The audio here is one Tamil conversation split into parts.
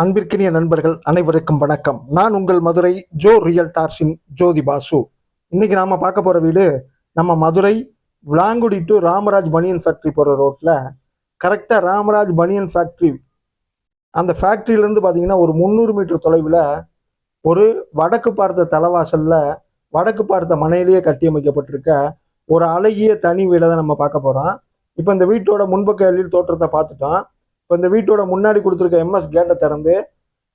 அன்பிற்கினிய நண்பர்கள் அனைவருக்கும் வணக்கம். நான் உங்கள் மதுரை ஜோ ரியல்டார்ஸின் ஜோதி பாசு. இன்னைக்கு நாம பார்க்க போற வீடு நம்ம மதுரை விளாங்குடி டு ராமராஜ் பனியன் ஃபேக்டரி போற ரோட்ல கரெக்டா ராமராஜ் பனியன் ஃபேக்டரி அந்த ஃபேக்டரியில இருந்து பாத்தீங்கன்னா ஒரு 300 மீட்டர் தொலைவில் ஒரு வடக்கு பார்த்த தலைவாசல்ல வடக்கு பார்த்த மனையிலேயே கட்டியமைக்கப்பட்டிருக்க ஒரு அழகிய தனி வீடை தான் நம்ம பார்க்க போறோம். இப்போ இந்த வீட்டோட முன்பக்க எழில் தோற்றத்தை பார்த்துட்டோம். இப்போ இந்த வீட்டோட முன்னாடி கொடுத்துருக்க எம்எஸ் கேட்டை திறந்து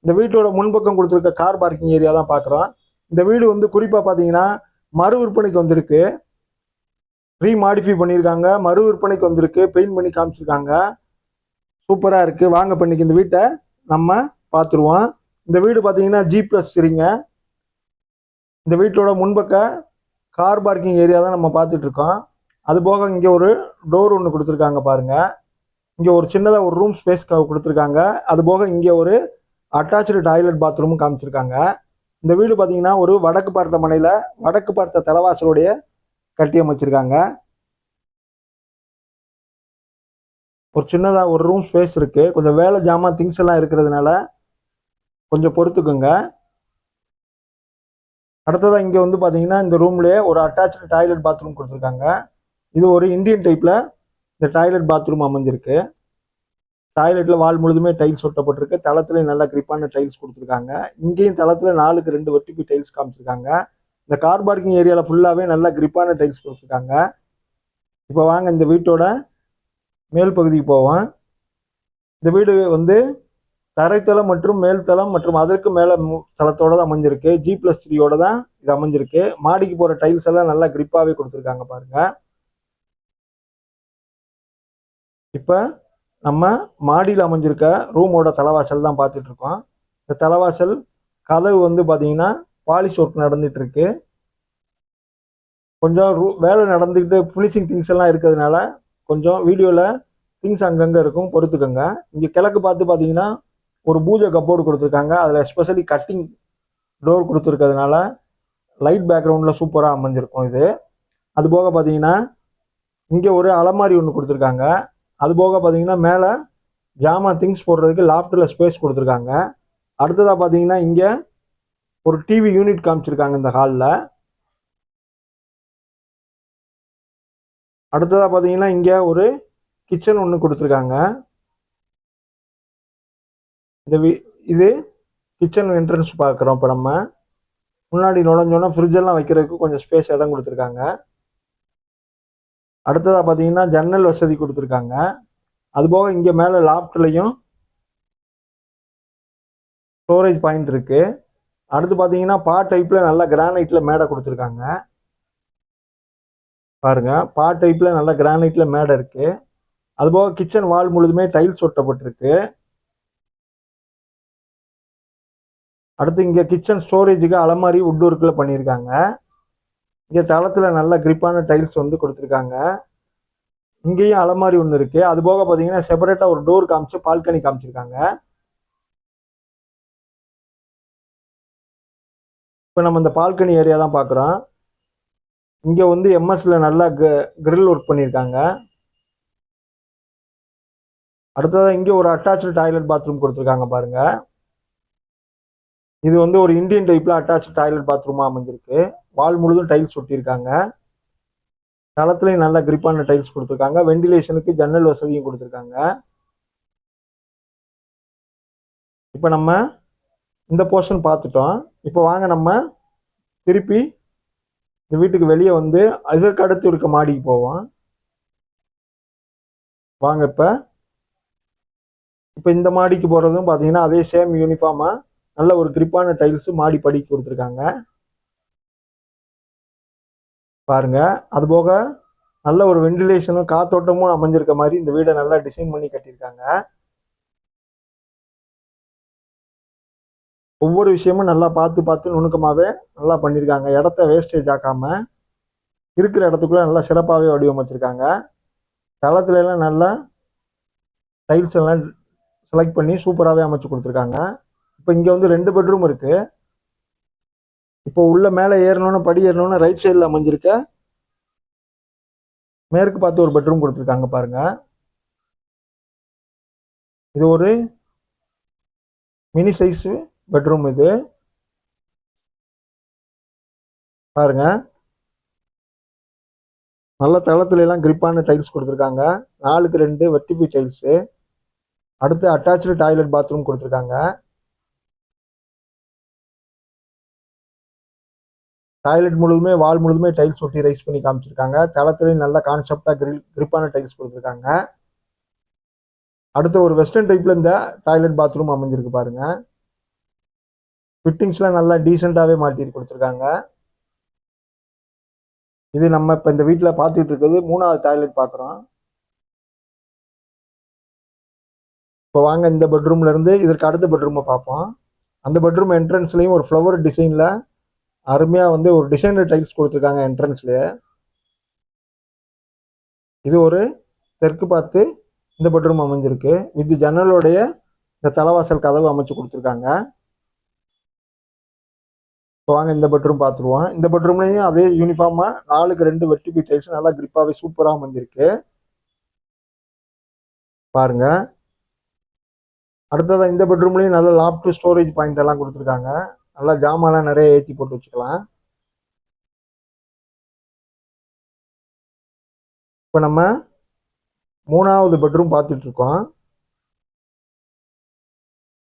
இந்த வீட்டோட முன்பக்கம் கொடுத்துருக்க கார் பார்க்கிங் ஏரியா தான் பார்க்குறோம். இந்த வீடு வந்து குறிப்பாக பார்த்தீங்கன்னா மறு விற்பனைக்கு வந்திருக்கு, ரீமாடிஃபை பண்ணியிருக்காங்க, மறு விற்பனைக்கு வந்திருக்கு, பெயிண்ட் பண்ணி காமிச்சிருக்காங்க. சூப்பராக இருக்குது. வாங்க பண்ணிக்கு இந்த வீட்டை நம்ம பார்த்துருவோம். இந்த வீடு பார்த்தீங்கன்னா G+3ங்க. இந்த வீட்டோட முன்பக்க கார் பார்க்கிங் ஏரியா தான் நம்ம பார்த்துட்டு இருக்கோம். அது போக இங்கே ஒரு டோர் ஒன்று கொடுத்துருக்காங்க பாருங்க. இங்கே ஒரு சின்னதாக ஒரு ரூம் ஸ்பேஸ் கொடுத்துருக்காங்க. அது போக இங்கே ஒரு அட்டாச்சு டாய்லெட் பாத்ரூமும் காமிச்சிருக்காங்க. இந்த வீடு பார்த்தீங்கன்னா ஒரு வடக்கு பார்த்த மனையில் வடக்கு பார்த்த தலைவாசலுடைய கட்டி அமைச்சிருக்காங்க. ஒரு சின்னதாக ஒரு ரூம் ஸ்பேஸ் இருக்கு. கொஞ்சம் வேலை ஜாமான் திங்ஸ் எல்லாம் இருக்கிறதுனால கொஞ்சம் பொறுத்துக்குங்க. அடுத்ததாக இங்கே வந்து பார்த்தீங்கன்னா இந்த ரூம்லேயே ஒரு அட்டாச்சு டாய்லெட் பாத்ரூம் கொடுத்துருக்காங்க. இது ஒரு இந்தியன் டைப்பில் இந்த டாய்லெட் பாத்ரூம் அமைஞ்சிருக்கு. டாய்லெட்ல வால் முழுதுமே டைல்ஸ் ஒட்டப்பட்டிருக்கு. தளத்துல நல்ல கிரிப்பான டைல்ஸ் கொடுத்துருக்காங்க. இங்கேயும் தளத்துல 4க்கு 2 வெட்டிப்பி டைல்ஸ் காமிச்சிருக்காங்க. இந்த கார் பார்க்கிங் ஏரியாவில் ஃபுல்லாகவே நல்ல கிரிப்பான டைல்ஸ் கொடுத்துருக்காங்க. இப்போ வாங்க இந்த வீட்டோட மேல் பகுதிக்கு போவோம். இந்த வீடு வந்து தரைத்தளம் மற்றும் மேல் தளம் மற்றும் அதற்கு மேலே தளத்தோட தான் அமைஞ்சிருக்கு. G+3யோட தான் இது அமைஞ்சிருக்கு. மாடிக்கு போகிற டைல்ஸ் எல்லாம் நல்லா கிரிப்பாகவே கொடுத்துருக்காங்க பாருங்க. இப்போ நம்ம மாடியில் அமைஞ்சிருக்க ரூமோட தலைவாசல் தான் பார்த்துட்டு இருக்கோம். இந்த தலைவாசல் கதவு வந்து பார்த்தீங்கன்னா பாலிஷ் ஒர்க் நடந்துட்டு இருக்கு. கொஞ்சம் வேலை நடந்துக்கிட்டு ஃபினிஷிங் திங்ஸ் எல்லாம் இருக்கிறதுனால கொஞ்சம் வீடியோவில் திங்ஸ் அங்கங்கே இருக்கும், பொறுத்துக்கோங்க. இங்கே கிழக்கு பார்த்து பார்த்தீங்கன்னா ஒரு பூஜை கப்போர்டு கொடுத்துருக்காங்க. அதில் எஸ்பெஷலி கட்டிங் டோர் கொடுத்துருக்கிறதுனால லைட் பேக்ரவுண்டில் சூப்பராக அமைஞ்சிருக்கும் இது. அது போக பார்த்தீங்கன்னா இங்கே ஒரு அலமாரி ஒன்று கொடுத்துருக்காங்க. அது போக பார்த்தீங்கன்னா மேலே ஜாமான் திங்ஸ் போடுறதுக்கு லாஃப்டில் ஸ்பேஸ் கொடுத்துருக்காங்க. அடுத்ததாக பார்த்தீங்கன்னா இங்கே ஒரு டிவி யூனிட் காமிச்சிருக்காங்க இந்த ஹாலில். அடுத்ததாக பார்த்தீங்கன்னா இங்கே ஒரு கிச்சன் ஒன்று கொடுத்துருக்காங்க. இது கிச்சன் என்ட்ரன்ஸ் பார்க்குறோம். இப்போ நம்ம முன்னாடி நுழைஞ்சோன்னா ஃப்ரிட்ஜெல்லாம் வைக்கிறதுக்கு கொஞ்சம் ஸ்பேஸ் இடம் கொடுத்துருக்காங்க. அடுத்ததாக பார்த்தீங்கன்னா ஜன்னல் வசதி கொடுத்துருக்காங்க. அதுபோக இங்கே மேலே லாஃப்ட்லையும் ஸ்டோரேஜ் பாயிண்ட் இருக்கு. அடுத்து பார்த்தீங்கன்னா டைப்பில் நல்ல கிரானைட்டில் மேடை கொடுத்துருக்காங்க பாருங்க. டைப்பில் நல்ல கிரானைட்டில் மேடை இருக்கு. அதுபோக கிச்சன் வால் முழுதுமே டைல்ஸ் ஒட்டப்பட்டிருக்கு. அடுத்து இங்கே கிச்சன் ஸ்டோரேஜுக்கு அலமாரி வுட் ஒர்க்கில் பண்ணியிருக்காங்க. இங்கே தளத்தில் நல்ல கிரிப்பான டைல்ஸ் வந்து கொடுத்துருக்காங்க. இங்கேயும் அலமாரி ஒன்று இருக்கு. அது போக பார்த்தீங்கன்னா செப்பரேட்டாக ஒரு டோர் காமிச்சு பால்கனி காமிச்சிருக்காங்க. இப்போ நம்ம இந்த பால்கனி ஏரியா தான் பார்க்குறோம். இங்கே வந்து எம்எஸ்ல நல்லா கிரில் ஒர்க் பண்ணியிருக்காங்க. அடுத்ததாக இங்கே ஒரு அட்டாச்சு டாய்லெட் பாத்ரூம் கொடுத்துருக்காங்க பாருங்க. இது வந்து ஒரு இந்தியன் டைப்ல அட்டாச்சு டாய்லெட் பாத்ரூமா அமைஞ்சிருக்கு. வால் முழுதும் டைல்ஸ் ஒட்டியிருக்காங்க. தளத்துலையும் நல்ல கிரிப்பான டைல்ஸ் கொடுத்துருக்காங்க. வெண்டிலேஷனுக்கு ஜன்னல் வசதியும் கொடுத்துருக்காங்க. இப்போ நம்ம இந்த போர்ஷன் பார்த்துட்டோம். இப்போ வாங்க நம்ம திருப்பி இந்த வீட்டுக்கு வெளியே வந்து அதற்கு அடுத்து இருக்க மாடிக்கு போவோம். வாங்க இப்போ இந்த மாடிக்கு போகிறதும் பார்த்தீங்கன்னா அதே சேம் யூனிஃபார்மாக நல்ல ஒரு கிரிப்பான டைல்ஸ் மாடி படிக்கு கொடுத்துருக்காங்க பாருங்க. அது போக நல்ல ஒரு வெண்டிலேஷனும் காத்தோட்டமும் அமைஞ்சிருக்க மாதிரி இந்த வீடை நல்லா டிசைன் பண்ணி கட்டியிருக்காங்க. ஒவ்வொரு விஷயமும் நல்லா பார்த்து பார்த்து நுணுக்கமாகவே நல்லா பண்ணியிருக்காங்க. இடத்த வேஸ்டேஜ் ஆக்காம இருக்கிற இடத்துக்குள்ள நல்லா சிறப்பாகவே வடிவமைச்சிருக்காங்க. தளத்துல எல்லாம் நல்லா டைல்ஸ் எல்லாம் செலக்ட் பண்ணி சூப்பராகவே அமைச்சு கொடுத்துருக்காங்க. இப்போ இங்கே வந்து 2 பெட்ரூம் இருக்கு. இப்போ உள்ள மேலே ஏறணும்னு படி ஏறணும்னு ரைட் சைடில் அமைஞ்சிருக்க மேற்கு பார்த்து ஒரு பெட்ரூம் கொடுத்துருக்காங்க பாருங்க. இது ஒரு மினி சைஸ் பெட்ரூம் இது. பாருங்க, நல்ல தளத்துல எல்லாம் கிரிப்பான டைல்ஸ் கொடுத்துருக்காங்க. 4க்கு 2 வெட்டிபி டைல்ஸ். அடுத்து அட்டாச்சு டாய்லெட் பாத்ரூம் கொடுத்துருக்காங்க. டாய்லெட் முழுதுமே வால் முழுதுமே டைல்ஸ் ஒட்டி ரைஸ் பண்ணி காமிச்சிருக்காங்க. தளத்துலையும் நல்ல கான்செப்டா கிரிப்பான டைல்ஸ் கொடுத்துருக்காங்க. அடுத்து ஒரு வெஸ்டர்ன் டைப்ல இந்த டாய்லெட் பாத்ரூம் அமைஞ்சிருக்கு பாருங்க. ஃபிட்டிங்ஸ்லாம் நல்லா டீசெண்டாவே மாட்டி கொடுத்துருக்காங்க. இது நம்ம இப்ப இந்த வீட்டுல பாத்துட்டு இருக்கிறது 3வது டாய்லெட் பாக்குறோம். இப்போ வாங்க இந்த பெட்ரூம்ல இருந்து இதற்கு அடுத்த பெட்ரூமை பார்ப்போம். அந்த பெட்ரூம் என்ட்ரன்ஸ்லயும் ஒரு ஃப்ளவர் டிசைன்ல அருமையா ஒரு டிசைனர் டைல்ஸ் கொடுத்துருக்காங்க என்ட்ரன்ஸ்லயே. இது ஒரு தெற்கு பார்த்து இந்த பெட்ரூம் அமைஞ்சிருக்கு. வித் ஜன்னலோடைய இந்த தலைவாசல் கதவு அமைச்சு கொடுத்துருக்காங்க. இப்போ வாங்க இந்த பெட்ரூம் பார்த்துருவோம். இந்த பெட்ரூம்லையும் அதே யூனிஃபார்மா 4க்கு 2 வெட்டிபி டைல்ஸ் நல்லா கிரிப்பாவே சூப்பரா அமைஞ்சிருக்கு பாருங்க. அடுத்ததா இந்த பெட்ரூம்லயும் நல்ல லாஃப்ட் ஸ்டோரேஜ் பாயிண்ட் எல்லாம் கொடுத்துருக்காங்க. நல்லா ஜாமான்லாம் நிறைய ஏற்றி போட்டு வச்சுக்கலாம். இப்போ நம்ம 3வது பெட்ரூம் பார்த்துட்டு இருக்கோம்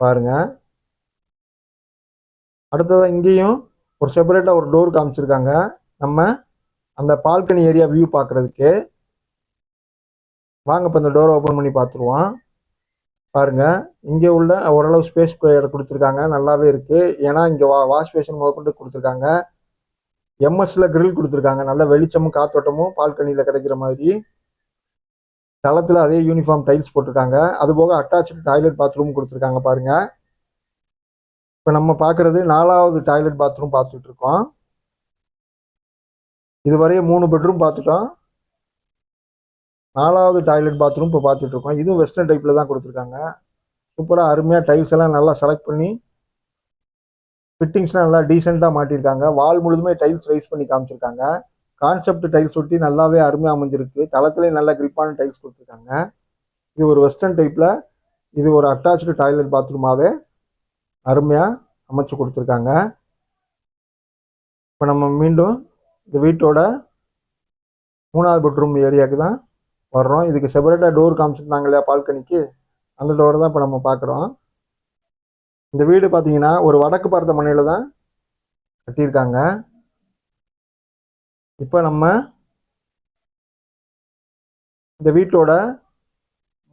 பாருங்க. அடுத்ததா இங்கேயும் ஒரு செப்பரேட்டா ஒரு டோர் காமிச்சிருக்காங்க. நம்ம அந்த பால்கனி ஏரியா வியூ பார்க்கறதுக்கு. வாங்க இப்போ இந்த டோரை ஓப்பன் பண்ணி பார்த்துருவோம் பாருங்க. இங்க உள்ள ஓரளவு ஸ்பேஸ் கொடுத்துருக்காங்க, நல்லாவே இருக்கு. ஏன்னா இங்க வாஷ் பேஷன் முதற்கொண்டு கொடுத்துருக்காங்க. எம்எஸ்ல கிரில் கொடுத்துருக்காங்க. நல்ல வெளிச்சமும் காத்தோட்டமும் பால்கனியில கிடைக்கிற மாதிரி. தளத்துல அதே யூனிஃபார்ம் டைல்ஸ் போட்டிருக்காங்க. அது போக அட்டாச்சு டாய்லெட் பாத்ரூம் கொடுத்துருக்காங்க பாருங்க. இப்ப நம்ம பாக்குறது 4வது டாய்லெட் பாத்ரூம் பார்த்துட்டு இருக்கோம். இதுவரையும் 3 பெட்ரூம் பார்த்துட்டோம். 4வது டாய்லெட் பாத்ரூம் இப்போ பார்த்துட்டு இருக்கோம். இதுவும் வெஸ்டர்ன் டைப்ல தான் கொடுத்துருக்காங்க. சூப்பரா அருமையா டைல்ஸ் எல்லாம் நல்லா செலக்ட் பண்ணி ஃபிட்டிங்ஸ்லாம் நல்லா டீசெண்டா மாட்டிருக்காங்க. வால் முழுதுமே டைல்ஸ் ரைஸ் பண்ணி காமிச்சிருக்காங்க. கான்செப்ட் டைல்ஸ் ஒட்டி நல்லாவே அருமையா அமைஞ்சிருக்கு. தளத்திலே நல்ல கிரிப்பான டைல்ஸ் கொடுத்துருக்காங்க. இது ஒரு வெஸ்டர்ன் டைப்ல இது ஒரு அட்டாச்சு டாய்லெட் பாத்ரூமாவே அருமையா அமைச்சு கொடுத்துருக்காங்க. இப்போ நம்ம மீண்டும் இந்த வீட்டோட 3வது பெட்ரூம் ஏரியாவுக்கு தான் வர்றோம். இதுக்கு செப்பரேட்டா டோர் காமிச்சிருந்தாங்க இல்லையா பால்கனிக்கு, அந்த டோரை தான் இப்போ நம்ம பார்க்குறோம். இந்த வீடு பார்த்தீங்கன்னா ஒரு வடக்கு பார்த்த மனையில தான் கட்டியிருக்காங்க. இப்போ நம்ம இந்த வீட்டோட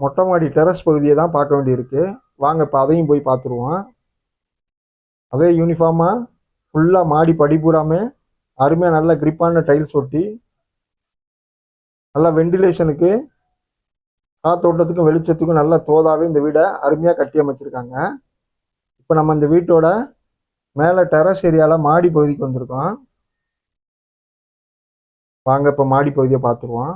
மொட்டை மாடி டெரஸ் பகுதியை தான் பார்க்க வேண்டியிருக்கு. வாங்க இப்போ அதையும் போய் பார்த்துருவோம். அதே யூனிஃபார்மா ஃபுல்லாக மாடி படிப்பூராமே அருமையாக நல்ல கிரிப்பான டைல்ஸ் ஒட்டி நல்லா வெண்டிலேஷனுக்கு காத்தோட்டத்துக்கும் வெளிச்சத்துக்கும் நல்ல தோதாவே இந்த வீடை அருமையாக கட்டி அமைச்சிருக்காங்க. இப்போ நம்ம இந்த வீட்டோட மேலே டெரஸ் ஏரியாவில் மாடி பகுதிக்கு வந்திருக்கோம். வாங்க இப்போ மாடி பகுதியை பார்த்துருவோம்.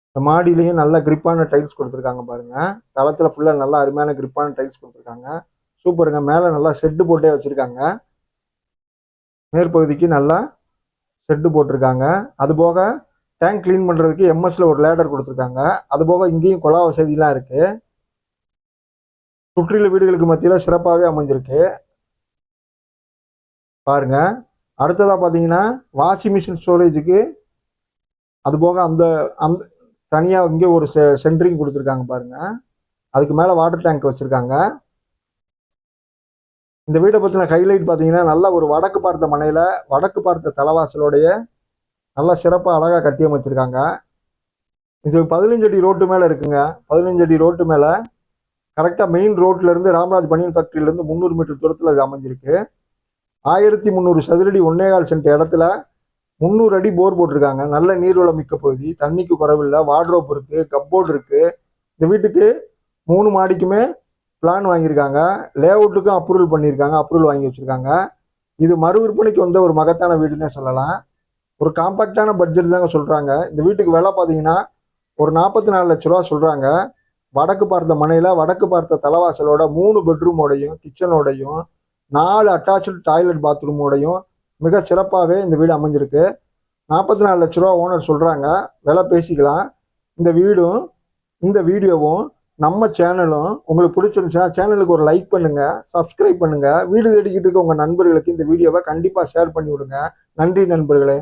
இந்த மாடியிலையும் நல்ல கிரிப்பான டைல்ஸ் கொடுத்துருக்காங்க பாருங்க. தளத்தில் ஃபுல்லாக நல்லா அருமையான கிரிப்பான டைல்ஸ் கொடுத்துருக்காங்க. சூப்பருங்க. மேலே நல்லா செட்டு போட்டே வச்சுருக்காங்க. மேற்பகுதிக்கு நல்லா செட்டு போட்டிருக்காங்க. அது போக டேங்க் கிளீன் பண்ணுறதுக்கு எம்எஸ்ல ஒரு லேடர் கொடுத்துருக்காங்க. அது போக இங்கேயும் குழா வசதிலாம் இருக்கு. சுற்றியுள்ள வீடுகளுக்கு மத்தியில் சிறப்பாகவே அமைஞ்சிருக்கு பாருங்க. அடுத்ததா பார்த்தீங்கன்னா வாஷிங் மிஷின் ஸ்டோரேஜுக்கு அது போக அந்த அந்த தனியாக இங்கே ஒரு சென்ட்ரிங் கொடுத்துருக்காங்க பாருங்க. அதுக்கு மேலே வாட்டர் டேங்க் வச்சுருக்காங்க. இந்த வீடை பற்றின ஹைலைட் பார்த்தீங்கன்னா நல்லா ஒரு வடக்கு பார்த்த மனையில் வடக்கு பார்த்த தலைவாசலோடைய நல்லா சிறப்பாக அழகாக கட்டி அமைச்சிருக்காங்க. இது 15 அடி ரோட்டு மேலே இருக்குங்க. 15 அடி ரோட்டு மேலே கரெக்டாக மெயின் ரோட்லேருந்து ராமராஜ் பனியன் ஃபேக்ட்ரியிலேருந்து 300 மீட்டர் தூரத்தில் இது அமைஞ்சிருக்கு. 1300 சதுரடி 1.25 சென்ட் இடத்துல 300 அடி போர் போட்டிருக்காங்க. நல்ல நீர்வளம் மிக்க பகுதி, தண்ணிக்கு குறைவில்லை. வார்ட்ரோப் இருக்கு, கப்போர்டு இருக்கு. இந்த வீட்டுக்கு 3 மாடிக்குமே பிளான் வாங்கியிருக்காங்க. லே அவுட்டுக்கும் அப்ரூவல் பண்ணியிருக்காங்க, அப்ரூவல் வாங்கி வச்சிருக்காங்க. இது மறு விற்பனைக்கு வந்த ஒரு மகத்தான வீடுன்னே சொல்லலாம். ஒரு காம்பாக்டான பட்ஜெட் தாங்க சொல்றாங்க. இந்த வீட்டுக்கு விலை பார்த்தீங்கன்னா ஒரு 44 லட்ச ரூபா சொல்றாங்க. வடக்கு பார்த்த மனையில வடக்கு பார்த்த தலைவாசலோட 3 பெட்ரூமோடையும் கிச்சனோடையும் 4 அட்டாச்சு டாய்லெட் பாத்ரூமோடையும் மிக சிறப்பாகவே இந்த வீடு அமைஞ்சிருக்கு. 44 லட்ச ரூபா ஓனர் சொல்றாங்க. விலை பேசிக்கலாம். இந்த வீடும் இந்த வீடியோவும் நம்ம சேனலும் உங்களுக்கு பிடிச்சிருந்துச்சுன்னா சேனலுக்கு ஒரு லைக் பண்ணுங்க, சப்ஸ்கிரைப் பண்ணுங்க. வீடு தேடிக்கிட்டு இருக்க உங்க நண்பர்களுக்கு இந்த வீடியோவை கண்டிப்பா ஷேர் பண்ணி விடுங்க. நன்றி நண்பர்களே.